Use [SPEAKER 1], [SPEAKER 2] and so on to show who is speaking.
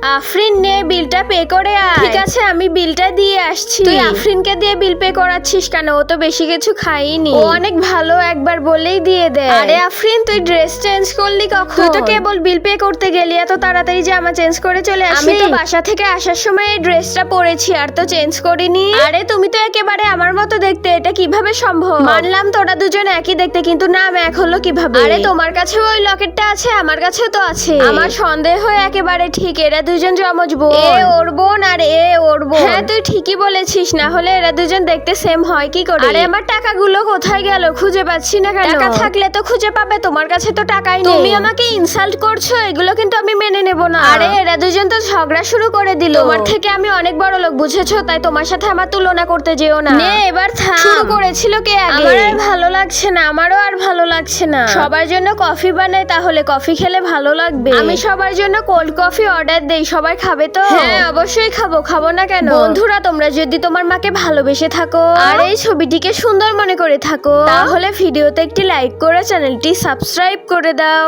[SPEAKER 1] আফরিন নে বিলটা পে করে আয়। ঠিক আছে আমি বিলটা দিয়ে আসছি। তুই আফরিনকে দিয়ে বিল পে করাচ্ছিস কেন? ও তো বেশি কিছু খাইনি। ও অনেক ভালো, একবার বলেই দিয়ে দে। আরে আফরিন তুই ড্রেস চেঞ্জ করলি কখন? তুই তো কেবল বিল পে করতে গেলি, এত তাড়াতাড়ি জামা চেঞ্জ করে চলে আসলি? আমি তো বাসা থেকে আসার সময় এই ড্রেসটা পরেছি, আর তো চেঞ্জ করিনি। আরে তুমি তো একেবারে আমার মতো দেখতে, এটা কিভাবে সম্ভব? মানলাম তোরা দুজন একই দেখতে, কিন্তু নাম এক হলো কিভাবে? আরে তোমার কাছে ওই লকেটটা আছে, আমার কাছেও তো আছে। আমার সন্দেহ একেবারে ঠিক, এরা দুজন জমজ বোন। এ ওর বোন আর এ ওর বোন। হ্যাঁ তুই ঠিকই বলেছিস, না হলে এরা দুজন দেখতে সেম হয় কি করে? আরে আমার টাকাগুলো কোথায় গেল? খুঁজে পাচ্ছি না কেন? টাকা থাকলে তো খুঁজে পাবে, তোমার কাছে তো টাকাই নেই। তুমি আমাকে ইনসাল্ট করছো, এগুলো কিন্তু আমি মেনে নেব না। আরে এরা দুজন তো ঝগড়া শুরু করে দিল। তোমার থেকে আমি অনেক বড় লোক, বুঝেছো? তাই তোমার সাথে আমার তুলনা করতে যেও না। নে এবার থাম। শুরু করেছিল কে আগে? আমার আর ভালো লাগছে না, আমারও আর ভালো লাগছে না। সবার জন্য কফি বানাই, তাহলে কফি খেলে ভালো লাগবে। আমি সবার জন্য কোল্ড কফি অর্ডার দেই, সবাই খাবে তো? হ্যাঁ অবশ্যই খাবো, খাবো না কেন? বন্ধুরা তোমরা যদি তোমার মাকে ভালোবেসে থাকো আর এই ছবিটিকে সুন্দর মনে করে থাকো, তাহলে ভিডিওতে একটি লাইক করে চ্যানেলটি সাবস্ক্রাইব করে দাও।